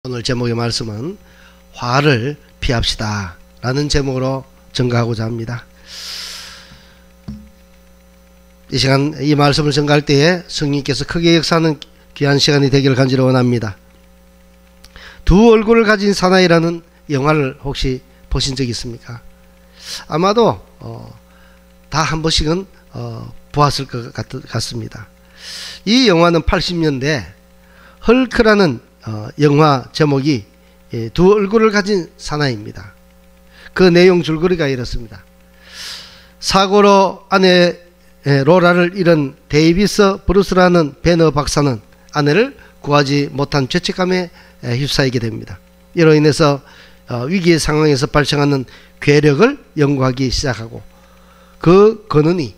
오늘 제목의 말씀은 화를 피합시다 라는 제목으로 전가하고자 합니다. 이 시간 이 말씀을 전가할 때에 성령님께서 크게 역사하는 귀한 시간이 되기를 간절히 원합니다. 두 얼굴을 가진 사나이라는 영화를 혹시 보신 적 있습니까? 아마도 다 한 번씩은 보았을 것 같습니다. 이 영화는 80년대 헐크라는 영화 제목이 두 얼굴을 가진 사나이입니다. 그 내용 줄거리가 이렇습니다. 사고로 아내 로라를 잃은 데이비스 브루스라는 배너 박사는 아내를 구하지 못한 죄책감에 휩싸이게 됩니다. 이로 인해서 위기의 상황에서 발생하는 괴력을 연구하기 시작하고 그 근원이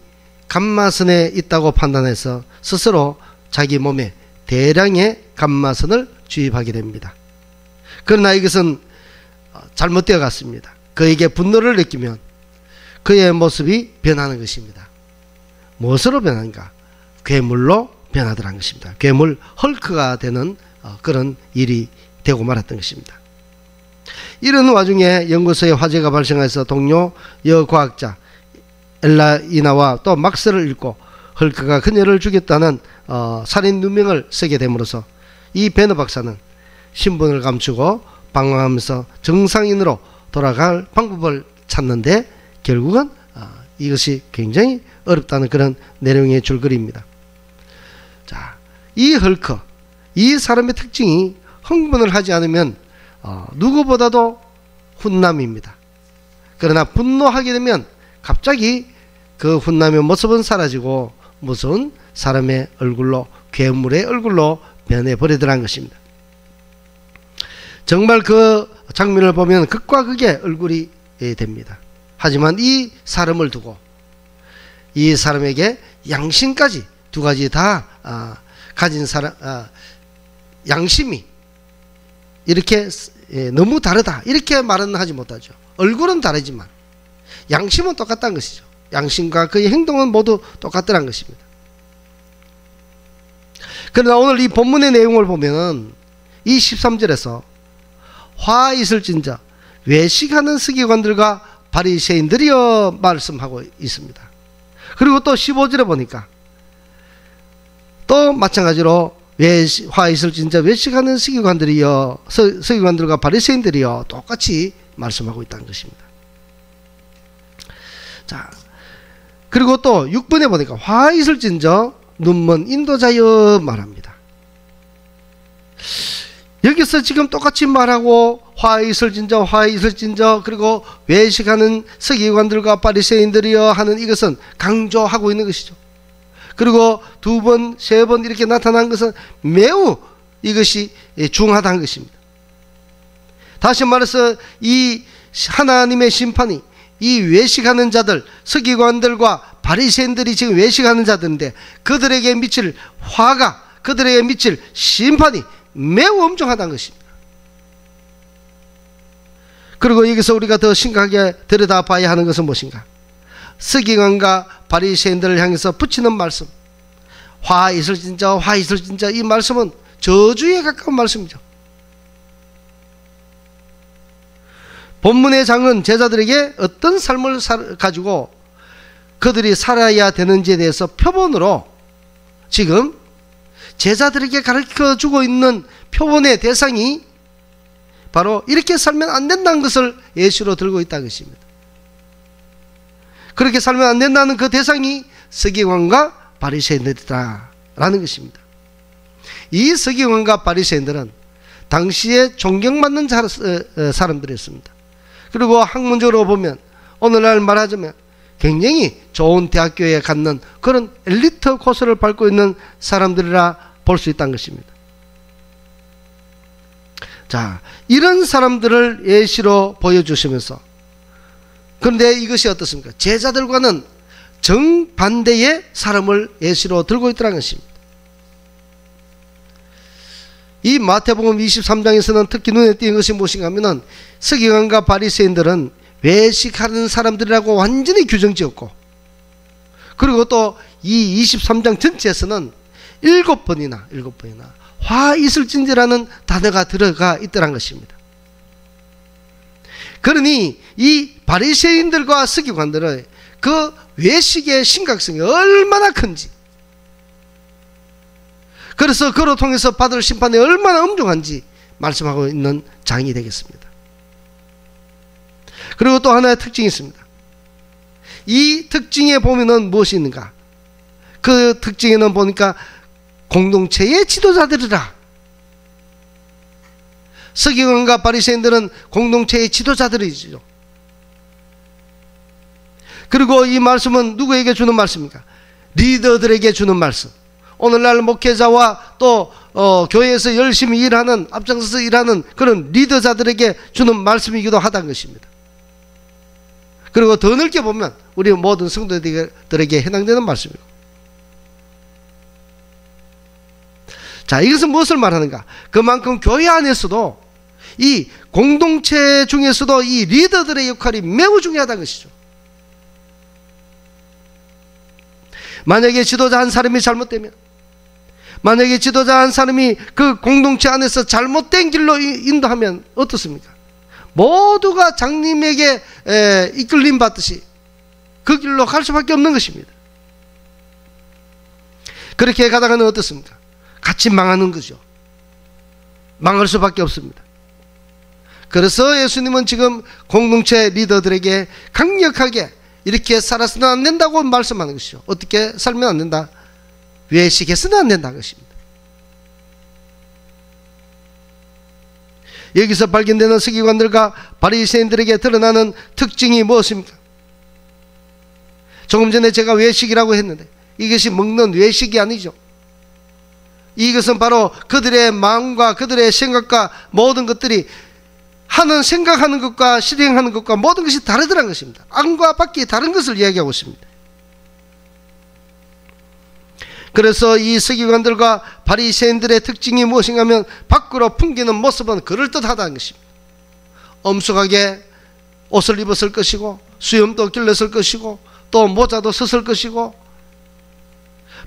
감마선에 있다고 판단해서 스스로 자기 몸에 대량의 감마선을 주입하게 됩니다. 그러나 이것은 잘못되어 갔습니다. 그에게 분노를 느끼면 그의 모습이 변하는 것입니다. 무엇으로 변한가? 괴물로 변하더란 것입니다. 괴물 헐크가 되는 그런 일이 되고 말았던 것입니다. 이런 와중에 연구소에 화재가 발생해서 동료 여과학자 엘라이나와 또 막스를 잃고 헐크가 그녀를 죽였다는 살인 누명을 쓰게 됨으로써 이 배너 박사는 신분을 감추고 방황하면서 정상인으로 돌아갈 방법을 찾는데 결국은 이것이 굉장히 어렵다는 그런 내용의 줄거리입니다. 자, 이 헐크, 이 사람의 특징이 흥분을 하지 않으면 누구보다도 훈남입니다. 그러나 분노하게 되면 갑자기 그 훈남의 모습은 사라지고 무서운 사람의 얼굴로, 괴물의 얼굴로 변해버리더란 것입니다. 정말 그 장면을 보면 극과 극의 얼굴이 됩니다. 하지만 이 사람을 두고 이 사람에게 양심까지 두 가지 다 가진 사람, 양심이 이렇게 너무 다르다 이렇게 말은 하지 못하죠. 얼굴은 다르지만 양심은 똑같다는 것이죠. 양심과 그의 행동은 모두 똑같다는 것입니다. 그러나 오늘 이 본문의 내용을 보면 이 13절에서 화 있을진저 외식하는 서기관들과 바리새인들이여 말씀하고 있습니다. 그리고 또 15절에 보니까 또 마찬가지로 화 있을진저 외식하는 서기관들과 바리새인들이여 똑같이 말씀하고 있다는 것입니다. 자, 그리고 또 6번에 보니까 화 있을진저 눈먼 인도자여 말합니다. 여기서 지금 똑같이 말하고 화 있을진저 그리고 외식하는 서기관들과 바리새인들이여 하는 이것은 강조하고 있는 것이죠. 그리고 두 번, 세 번 이렇게 나타난 것은 매우 이것이 중하다는 것입니다. 다시 말해서 이 하나님의 심판이 이 외식하는 자들, 서기관들과 바리새인들이 지금 외식하는 자들인데 그들에게 미칠 화가, 그들에게 미칠 심판이 매우 엄청하다는 것입니다. 그리고 여기서 우리가 더 심각하게 들여다봐야 하는 것은 무엇인가? 서기관과 바리새인들을 향해서 붙이는 말씀, 화 있을진저 이 말씀은 저주에 가까운 말씀이죠. 본문의 장은 제자들에게 어떤 삶을 가지고 그들이 살아야 되는지에 대해서 표본으로 지금 제자들에게 가르쳐주고 있는 표본의 대상이 바로 이렇게 살면 안 된다는 것을 예시로 들고 있다는 것입니다. 그렇게 살면 안 된다는 그 대상이 서기관과 바리새인들이다라는 것입니다. 이 서기관과 바리새인들은 당시에 존경받는 사람들이었습니다. 그리고 학문적으로 보면 오늘날 말하자면 굉장히 좋은 대학교에 갖는 그런 엘리트 코스를 밟고 있는 사람들이라 볼 수 있다는 것입니다. 자, 이런 사람들을 예시로 보여주시면서, 그런데 이것이 어떻습니까? 제자들과는 정반대의 사람을 예시로 들고 있더라는 것입니다. 이 마태복음 23장에서는 특히 눈에 띄는 것이 무엇인가 하면은 서기관과 바리새인들은 외식하는 사람들이라고 완전히 규정지었고, 그리고 또 이 23장 전체에서는 7번이나 화 있을진지라는 단어가 들어가 있더란 것입니다. 그러니 이 바리새인들과 서기관들의 그 외식의 심각성이 얼마나 큰지, 그래서 그로 통해서 받을 심판이 얼마나 엄중한지 말씀하고 있는 장이 되겠습니다. 그리고 또 하나의 특징이 있습니다. 이 특징에 보면은 무엇이 있는가? 그 특징에는 보니까 공동체의 지도자들이라. 서기관과 바리새인들은 공동체의 지도자들이죠. 그리고 이 말씀은 누구에게 주는 말씀입니까? 리더들에게 주는 말씀. 오늘날 목회자와 또 교회에서 열심히 일하는, 앞장서서 일하는 그런 리더자들에게 주는 말씀이기도 하다는 것입니다. 그리고 더 넓게 보면 우리 모든 성도들에게 해당되는 말씀이고. 자, 이것은 무엇을 말하는가? 그만큼 교회 안에서도 이 공동체 중에서도 이 리더들의 역할이 매우 중요하다는 것이죠. 만약에 지도자 한 사람이 잘못되면, 만약에 지도자 한 사람이 그 공동체 안에서 잘못된 길로 인도하면 어떻습니까? 모두가 장님에게 이끌림 받듯이 그 길로 갈 수밖에 없는 것입니다. 그렇게 가다가는 어떻습니까? 같이 망하는 거죠. 망할 수밖에 없습니다. 그래서 예수님은 지금 공동체 리더들에게 강력하게 이렇게 살아서는 안 된다고 말씀하는 것이죠. 어떻게 살면 안 된다? 외식해서는 안 된다는 것입니다. 여기서 발견되는 서기관들과 바리새인들에게 드러나는 특징이 무엇입니까? 조금 전에 제가 외식이라고 했는데 이것이 먹는 외식이 아니죠. 이것은 바로 그들의 마음과 그들의 생각과 모든 것들이 생각하는 것과 실행하는 것과 모든 것이 다르더란 것입니다. 안과 밖이 다른 것을 이야기하고 있습니다. 그래서 이 서기관들과 바리새인들의 특징이 무엇인가 하면 밖으로 풍기는 모습은 그럴듯하다는 것입니다. 엄숙하게 옷을 입었을 것이고 수염도 길렀을 것이고 또 모자도 썼을 것이고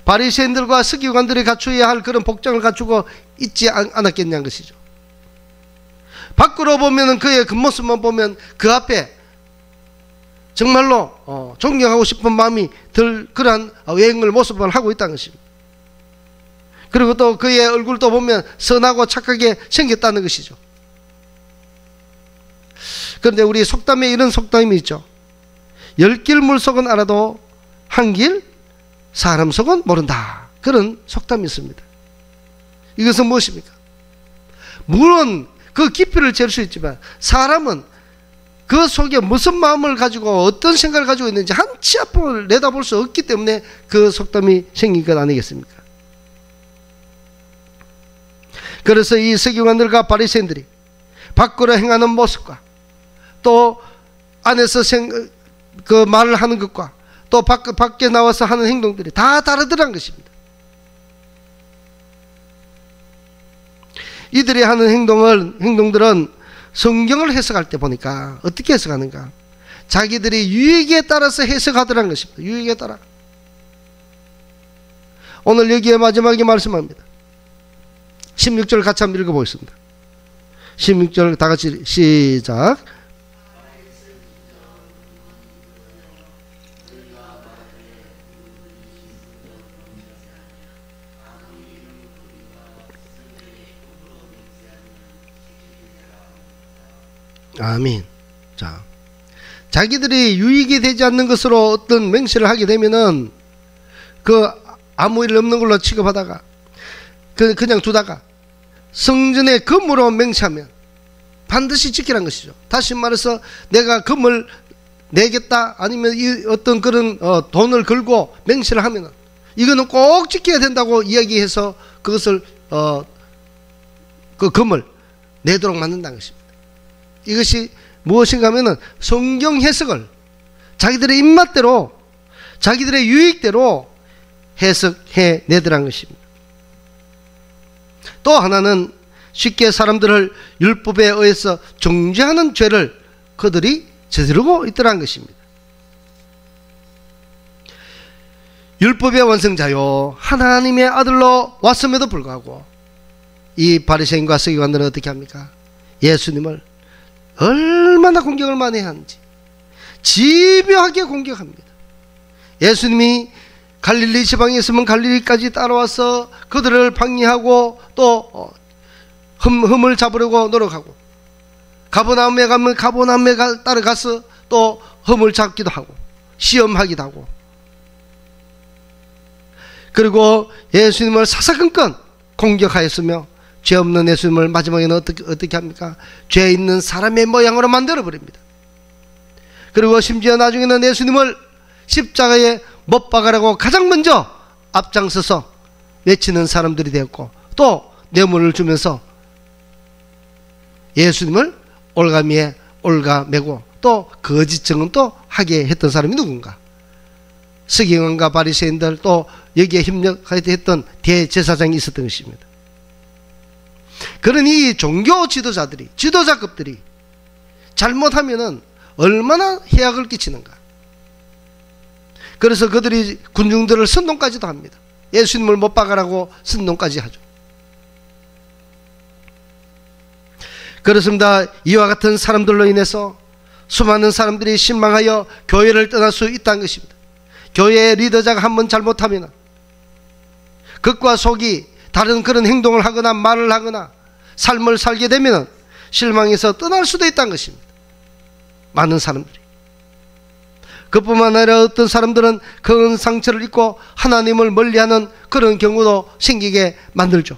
바리새인들과 서기관들이 갖추어야 할 그런 복장을 갖추고 있지 않았겠냐는 것이죠. 밖으로 보면 그의 겉모습만 보면 그 앞에 정말로 존경하고 싶은 마음이 들 그러한 외형을 모습을 하고 있다는 것입니다. 그리고 또 그의 얼굴도 보면 선하고 착하게 생겼다는 것이죠. 그런데 우리 속담에 이런 속담이 있죠. 10길 물속은 알아도 한 길 사람 속은 모른다. 그런 속담이 있습니다. 이것은 무엇입니까? 물론 그 깊이를 잴 수 있지만 사람은 그 속에 무슨 마음을 가지고 어떤 생각을 가지고 있는지 한 치 앞을 내다볼 수 없기 때문에 그 속담이 생긴 것 아니겠습니까? 그래서 이 서기관들과 바리새인들이 밖으로 행하는 모습과 또 안에서 그 말을 하는 것과 또 밖에 나와서 하는 행동들이 다 다르더란 것입니다. 이들이 하는 행동들은 성경을 해석할 때 보니까 어떻게 해석하는가? 자기들의 유익에 따라서 해석하더란 것입니다. 유익에 따라. 오늘 여기에 마지막에 말씀합니다. 16절 같이 한번 읽어보겠습니다. 16절 다 같이 시작. 아멘. 자, 자기들이 유익이 되지 않는 것으로 어떤 맹세를 하게 되면은 그 아무 일 없는 걸로 취급하다가 그냥 두다가 성전의 금으로 맹세하면 반드시 지키라는 것이죠. 다시 말해서 내가 금을 내겠다 아니면 어떤 그런 돈을 걸고 맹세를 하면은 이거는 꼭 지켜야 된다고 이야기해서 그것을 그 금을 내도록 만든다는 것입니다. 이것이 무엇인가 하면은 성경 해석을 자기들의 입맛대로 자기들의 유익대로 해석해 내더란 것입니다. 또 하나는 쉽게 사람들을 율법에 의해서 정죄하는 죄를 그들이 저지르고 있더란 것입니다. 율법의 완성자요 하나님의 아들로 왔음에도 불구하고 이 바리새인과 서기관들은 어떻게 합니까? 예수님을 얼마나 공격을 많이 하는지 집요하게 공격합니다. 예수님이 갈릴리 지방에 있으면 갈릴리까지 따라와서 그들을 방해하고 또 흠을 잡으려고 노력하고, 가버나움에 가면 가버나움에 따라가서 또 흠을 잡기도 하고 시험하기도 하고, 그리고 예수님을 사사건건 공격하였으며 죄 없는 예수님을 마지막에는 어떻게 합니까? 죄 있는 사람의 모양으로 만들어 버립니다. 그리고 심지어 나중에는 예수님을 십자가에 못 박으라고 가장 먼저 앞장서서 외치는 사람들이 되었고, 또 뇌물을 주면서 예수님을 올가미에 올가매고 또 거짓 증언도 하게 했던 사람이 누군가? 서기관과 바리새인들, 또 여기에 협력했던 대제사장이 있었던 것입니다. 그러니 종교 지도자들이, 지도자급들이 잘못하면은 얼마나 해악을 끼치는가. 그래서 그들이 군중들을 선동까지도 합니다. 예수님을 못 박으라고 선동까지 하죠. 그렇습니다. 이와 같은 사람들로 인해서 수많은 사람들이 실망하여 교회를 떠날 수 있다는 것입니다. 교회의 리더자가 한번 잘못하면 겉과 속이 다른 그런 행동을 하거나 말을 하거나 삶을 살게 되면 실망해서 떠날 수도 있다는 것입니다. 많은 사람들이. 그뿐만 아니라 어떤 사람들은 큰 상처를 입고 하나님을 멀리하는 그런 경우도 생기게 만들죠.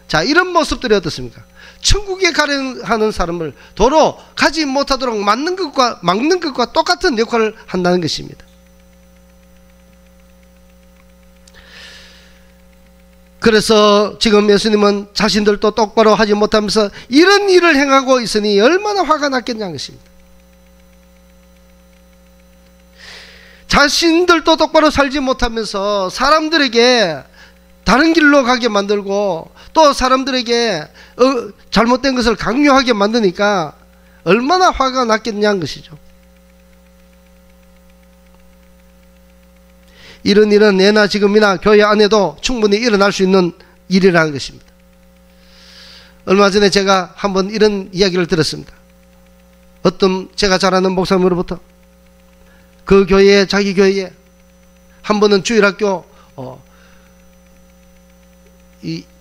자, 이런 모습들이 어떻습니까? 천국에 가려 하는 사람을 도로 가지 못하도록 막는 것과 똑같은 역할을 한다는 것입니다. 그래서 지금 예수님은 자신들도 똑바로 하지 못하면서 이런 일을 행하고 있으니 얼마나 화가 났겠냐는 것입니다. 자신들도 똑바로 살지 못하면서 사람들에게 다른 길로 가게 만들고 또 사람들에게 잘못된 것을 강요하게 만드니까 얼마나 화가 났겠냐는 것이죠. 이런 일은 예나 지금이나 교회 안에도 충분히 일어날 수 있는 일이라는 것입니다. 얼마 전에 제가 한번 이런 이야기를 들었습니다. 어떤 제가 잘 아는 목사님으로부터 그 교회에, 자기 교회에 한 번은 주일학교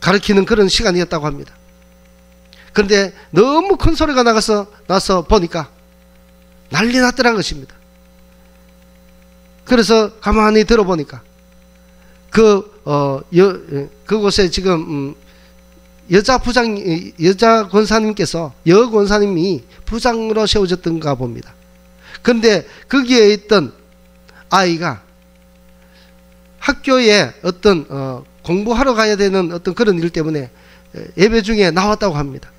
가르치는 그런 시간이었다고 합니다. 그런데 너무 큰 소리가 나서 보니까 난리 났더라는 것입니다. 그래서 가만히 들어보니까 그곳에 지금 여자 권사님께서, 여 권사님이 부장으로 세워졌던가 봅니다. 그런데 거기에 있던 아이가 학교에 어떤 공부하러 가야 되는 어떤 그런 일 때문에 예배 중에 나왔다고 합니다.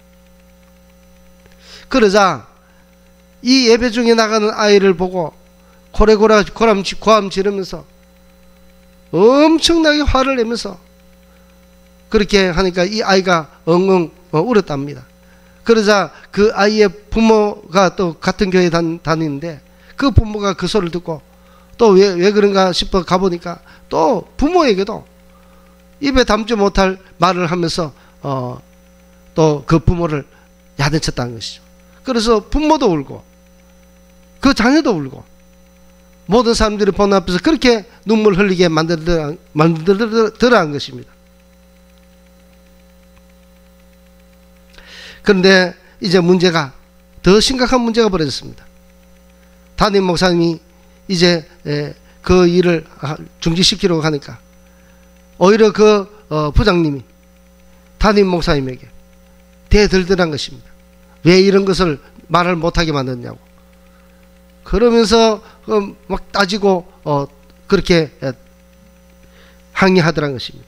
그러자 이 예배 중에 나가는 아이를 보고 고래고래 고함 지르면서 엄청나게 화를 내면서 그렇게 하니까 이 아이가 엉엉 울었답니다. 그러자 그 아이의 부모가 또 같은 교회에 다니는데 그 부모가 그 소리를 듣고 또 왜 그런가 싶어 가보니까 또 부모에게도 입에 담지 못할 말을 하면서 또 그 부모를 야단쳤다는 것이죠. 그래서 부모도 울고 그 자녀도 울고 모든 사람들이 보는 앞에서 그렇게 눈물 흘리게 만들더라는 것입니다. 그런데 이제 문제가, 더 심각한 문제가 벌어졌습니다. 담임 목사님이 이제 그 일을 중지시키려고 하니까 오히려 그 부장님이 담임 목사님에게 대들더란 것입니다. 왜 이런 것을 말을 못하게 만드냐고. 그러면서 막 따지고 그렇게 항의하더란 것입니다.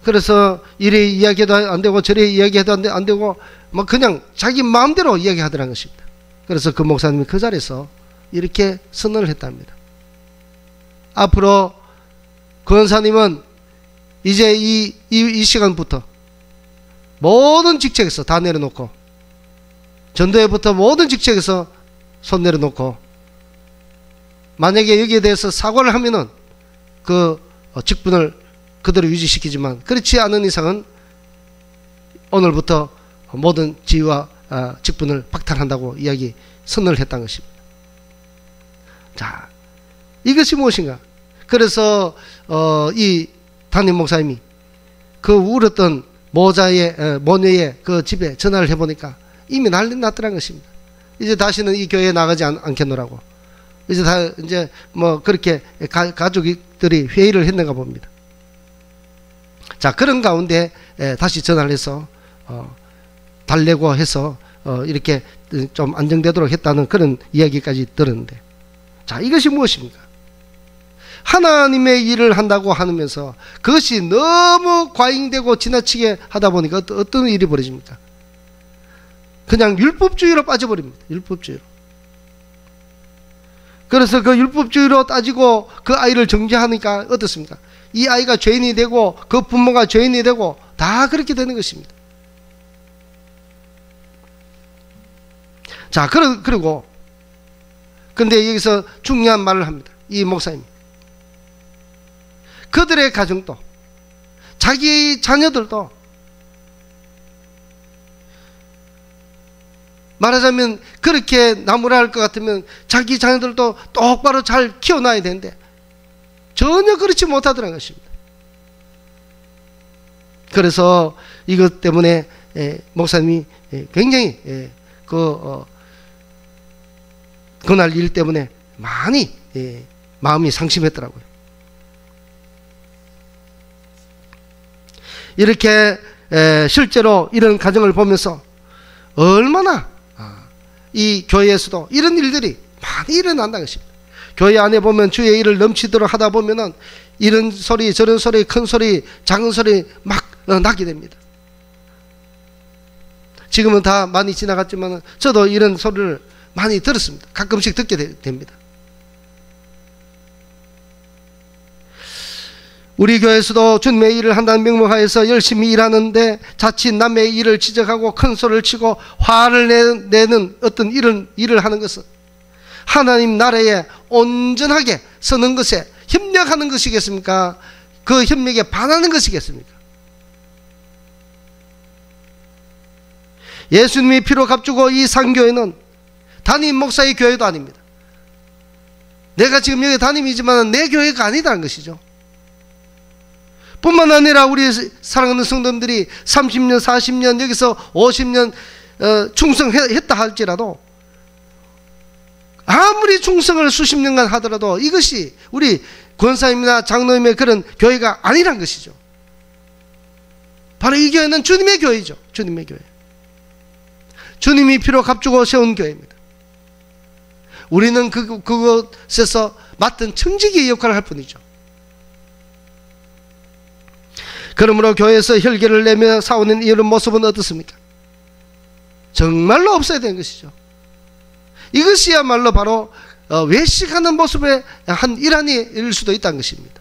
그래서 이래 이야기해도 안 되고 저래 이야기해도 안 되고 막 그냥 자기 마음대로 이야기하더란 것입니다. 그래서 그 목사님이 그 자리에서 이렇게 선언을 했답니다. 앞으로 권사님은 이제 이 시간부터 모든 직책에서 다 내려놓고, 전도회부터 모든 직책에서 손 내려놓고, 만약에 여기에 대해서 사과를 하면은 그 직분을 그대로 유지시키지만 그렇지 않은 이상은 오늘부터 모든 지위와 직분을 박탈한다고 이야기 선언을 했다는 것입니다. 자, 이것이 무엇인가? 그래서 이 담임 목사님이 그 울었던 모녀의 그 집에 전화를 해보니까 이미 난리 났더라는 것입니다. 이제 다시는 이 교회에 나가지 않겠노라고. 이제 뭐 그렇게 가족들이 회의를 했는가 봅니다. 자, 그런 가운데 다시 전화를 해서 달래고 해서 이렇게 좀 안정되도록 했다는 그런 이야기까지 들었는데, 자, 이것이 무엇입니까? 하나님의 일을 한다고 하면서 그것이 너무 과잉되고 지나치게 하다 보니까 어떤 일이 벌어집니까? 그냥 율법주의로 빠져버립니다. 율법주의로. 그래서 그 율법주의로 따지고 그 아이를 정죄하니까 어떻습니까? 이 아이가 죄인이 되고 그 부모가 죄인이 되고 다 그렇게 되는 것입니다. 자, 그리고 근데 여기서 중요한 말을 합니다. 이 목사님이. 그들의 가정도, 자기 자녀들도 말하자면 그렇게 나무라 할 것 같으면 자기 자녀들도 똑바로 잘 키워놔야 되는데 전혀 그렇지 못하더라는 것입니다. 그래서 이것 때문에 목사님이 굉장히 그날 일 때문에 많이 마음이 상심했더라고요. 이렇게 실제로 이런 가정을 보면서 얼마나 이 교회에서도 이런 일들이 많이 일어난다는 것입니다. 교회 안에 보면 주의 일을 넘치도록 하다 보면은 이런 소리 저런 소리 큰 소리 작은 소리 막 나게 됩니다. 지금은 다 많이 지나갔지만 저도 이런 소리를 많이 들었습니다. 가끔씩 듣게 됩니다. 우리 교회에서도 주님의 일을 한다는 명목하에서 열심히 일하는데 자칫 남의 일을 지적하고 큰 소리를 치고 화를 내는 어떤 일을 하는 것은 하나님 나라에 온전하게 서는 것에 협력하는 것이겠습니까? 그 협력에 반하는 것이겠습니까? 예수님이 피로 값주고 이 상교회는 담임 목사의 교회도 아닙니다. 내가 지금 여기 담임이지만 내 교회가 아니다는 것이죠. 뿐만 아니라 우리 사랑하는 성도님들이 30년 40년 여기서 50년 충성했다 할지라도 아무리 충성을 수십 년간 하더라도 이것이 우리 권사님이나 장로님의 그런 교회가 아니란 것이죠. 바로 이 교회는 주님의 교회죠. 주님의 교회. 주님이 피로 값주고 세운 교회입니다. 우리는 그곳에서 맡은 청지기의 역할을 할 뿐이죠. 그러므로 교회에서 혈기를 내며 싸우는 이런 모습은 어떻습니까? 정말로 없어야 되는 것이죠. 이것이야말로 바로 외식하는 모습의 한 일환일 수도 있다는 것입니다.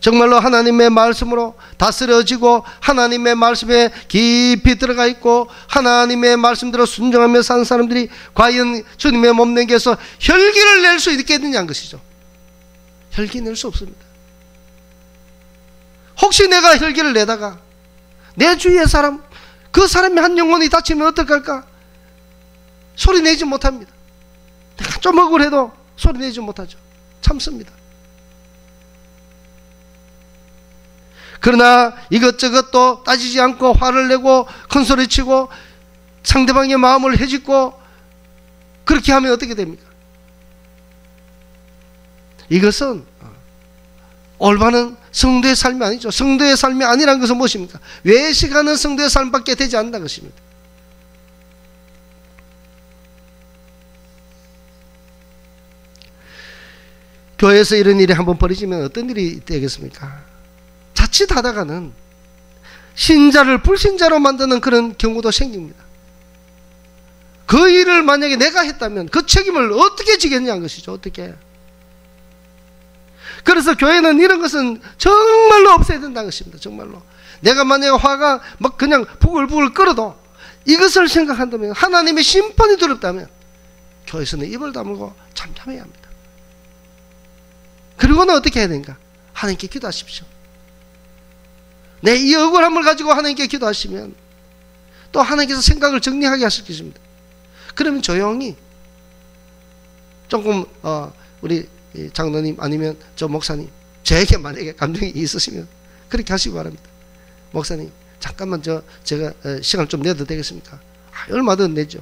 정말로 하나님의 말씀으로 다스려지고 하나님의 말씀에 깊이 들어가 있고 하나님의 말씀대로 순종하며 사는 사람들이 과연 주님의 몸내기에서 혈기를 낼 수 있겠느냐는 것이죠. 혈기 낼 수 없습니다. 혹시 내가 혈기를 내다가 내 주위의 사람, 그 사람이 한 영혼이 다치면 어떡할까? 소리 내지 못합니다. 내가 좀 억울해도 소리 내지 못하죠. 참습니다. 그러나 이것저것 또 따지지 않고 화를 내고 큰소리 치고 상대방의 마음을 헤집고 그렇게 하면 어떻게 됩니까? 이것은 올바른 성도의 삶이 아니죠. 성도의 삶이 아니라는 것은 무엇입니까? 외식하는 성도의 삶밖에 되지 않는다는 것입니다. 교회에서 이런 일이 한번 벌어지면 어떤 일이 되겠습니까? 자칫하다가는 신자를 불신자로 만드는 그런 경우도 생깁니다. 그 일을 만약에 내가 했다면 그 책임을 어떻게 지겠냐는 것이죠. 어떻게. 그래서 교회는 이런 것은 정말로 없애야 된다는 것입니다. 정말로. 내가 만약에 화가 막 그냥 부글부글 끓어도 이것을 생각한다면, 하나님의 심판이 두렵다면 교회에서는 입을 다물고 잠잠해야 합니다. 그리고는 어떻게 해야 되는가? 하나님께 기도하십시오. 내 이 억울함을 가지고 하나님께 기도하시면 또 하나님께서 생각을 정리하게 하실 것입니다. 그러면 조용히 조금 우리 장로님 아니면 저 목사님, 저에게 만약에 감정이 있으시면 그렇게 하시기 바랍니다. 목사님 잠깐만 제가 시간 좀 내도 되겠습니까? 얼마든 내죠.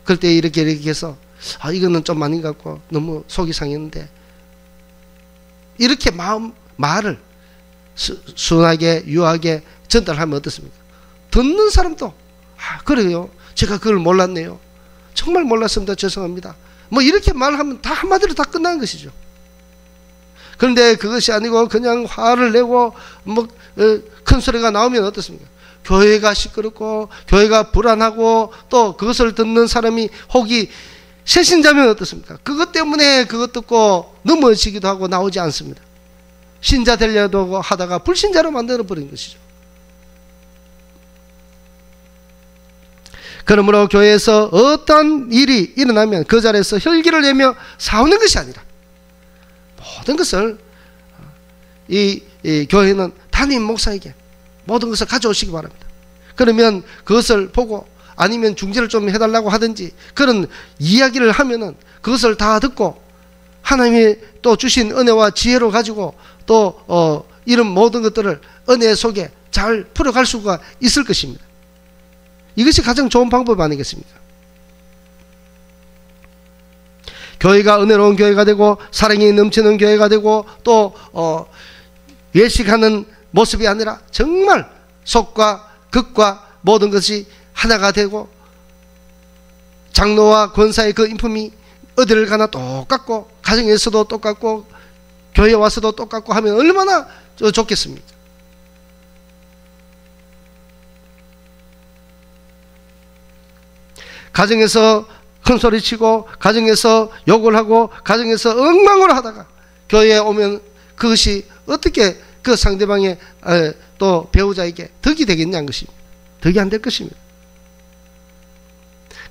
그럴 때 이렇게 해서 이거는 좀 아닌 것 같고 너무 속이 상했는데, 이렇게 말을 순하게 유하게 전달하면 어떻습니까? 듣는 사람도 그래요, 제가 그걸 몰랐네요, 정말 몰랐습니다, 죄송합니다, 뭐 이렇게 말하면 다 한마디로 다 끝나는 것이죠. 그런데 그것이 아니고 그냥 화를 내고 뭐 큰 소리가 나오면 어떻습니까? 교회가 시끄럽고 교회가 불안하고 또 그것을 듣는 사람이 혹이 새신자면 어떻습니까? 그것 때문에 그것 듣고 넘어지기도 하고 나오지 않습니다. 신자 되려고 하다가 불신자로 만들어 버린 것이죠. 그러므로 교회에서 어떤 일이 일어나면 그 자리에서 혈기를 내며 싸우는 것이 아니라 모든 것을 이 교회는 담임 목사에게 모든 것을 가져오시기 바랍니다. 그러면 그것을 보고 아니면 중재를 좀 해달라고 하든지 그런 이야기를 하면은 그것을 다 듣고 하나님이 또 주신 은혜와 지혜로 가지고 또 이런 모든 것들을 은혜 속에 잘 풀어갈 수가 있을 것입니다. 이것이 가장 좋은 방법 아니겠습니까? 교회가 은혜로운 교회가 되고 사랑이 넘치는 교회가 되고 또 외식하는 모습이 아니라 정말 속과 극과 모든 것이 하나가 되고 장로와 권사의 그 인품이 어디를 가나 똑같고 가정에서도 똑같고 교회에 와서도 똑같고 하면 얼마나 좋겠습니까? 가정에서 큰 소리치고 가정에서 욕을 하고 가정에서 엉망을 하다가 교회에 오면 그것이 어떻게 그 상대방의 또 배우자에게 덕이 되겠냐는 것입니다. 덕이 안 될 것입니다.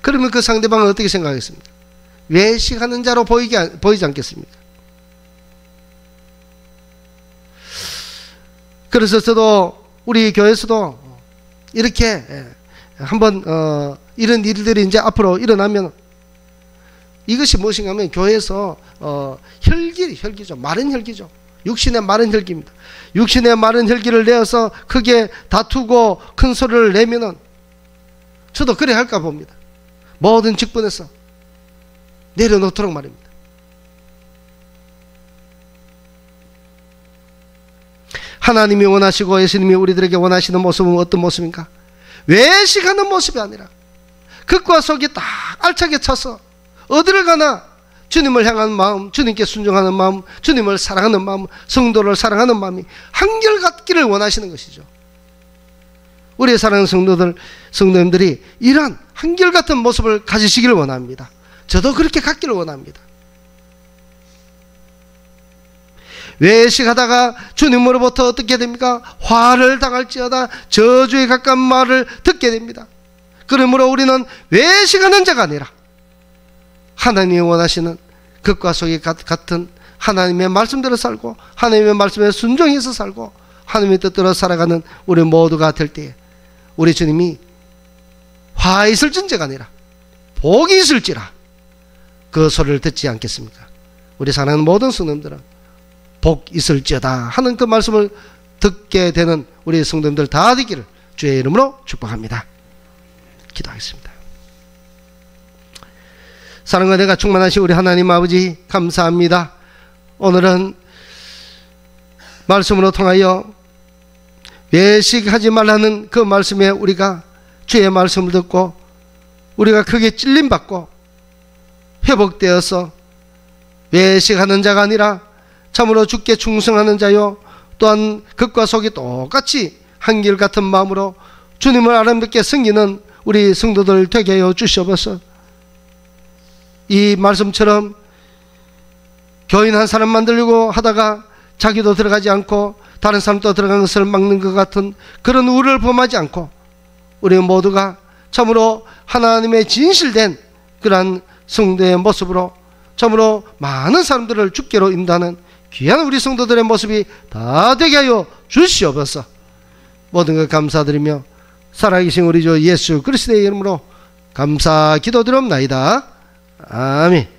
그러면 그 상대방은 어떻게 생각하겠습니까? 외식하는 자로 보이지 않겠습니까? 그래서 저도 우리 교회에서도 이렇게 한번 이런 일들이 이제 앞으로 일어나면 이것이 무엇인가 하면 교회에서 혈기죠. 마른 혈기죠. 육신의 마른 혈기입니다. 육신의 마른 혈기를 내어서 크게 다투고 큰 소리를 내면은 저도 그래 할까 봅니다. 모든 직분에서 내려놓도록 말입니다. 하나님이 원하시고 예수님이 우리들에게 원하시는 모습은 어떤 모습인가? 외식하는 모습이 아니라 극과 속이 딱 알차게 차서 어디를 가나 주님을 향하는 마음, 주님께 순종하는 마음, 주님을 사랑하는 마음, 성도를 사랑하는 마음이 한결같기를 원하시는 것이죠. 우리의 사랑하는 성도님들이 이러한 한결같은 모습을 가지시기를 원합니다. 저도 그렇게 갖기를 원합니다. 외식하다가 주님으로부터 어떻게 됩니까? 화를 당할지어다 저주에 가까운 말을 듣게 됩니다. 그러므로 우리는 외식하는 자가 아니라 하나님이 원하시는 극과 속이 같은 하나님의 말씀대로 살고 하나님의 말씀에 순종해서 살고 하나님의 뜻대로 살아가는 우리 모두가 될 때에 우리 주님이 화 있을진저가 아니라 복이 있을지라 그 소리를 듣지 않겠습니까? 우리 사랑하는 모든 성도님들은 복 있을지어다 하는 그 말씀을 듣게 되는 우리 성도님들 다 되기를 주의 이름으로 축복합니다. 기도하겠습니다. 사랑과 은혜가 충만하신 우리 하나님 아버지 감사합니다. 오늘은 말씀으로 통하여 외식하지 말라는 그 말씀에 우리가 주의 말씀을 듣고 우리가 크게 찔림받고 회복되어서 외식하는 자가 아니라 참으로 주께 충성하는 자요 또한 극과 속이 똑같이 한결같은 마음으로 주님을 아름답게 섬기는 우리 성도들 되게 하여 주시옵소서. 이 말씀처럼 교인 한 사람 만들려고 하다가 자기도 들어가지 않고 다른 사람도 들어가는 것을 막는 것 같은 그런 우를 범하지 않고 우리 모두가 참으로 하나님의 진실된 그러한 성도의 모습으로 참으로 많은 사람들을 주께로 인도하는 귀한 우리 성도들의 모습이 다 되게 하여 주시옵소서. 모든 것 감사드리며 살아계신 우리 주 예수 그리스도의 이름으로 감사 기도드립나이다. 아멘.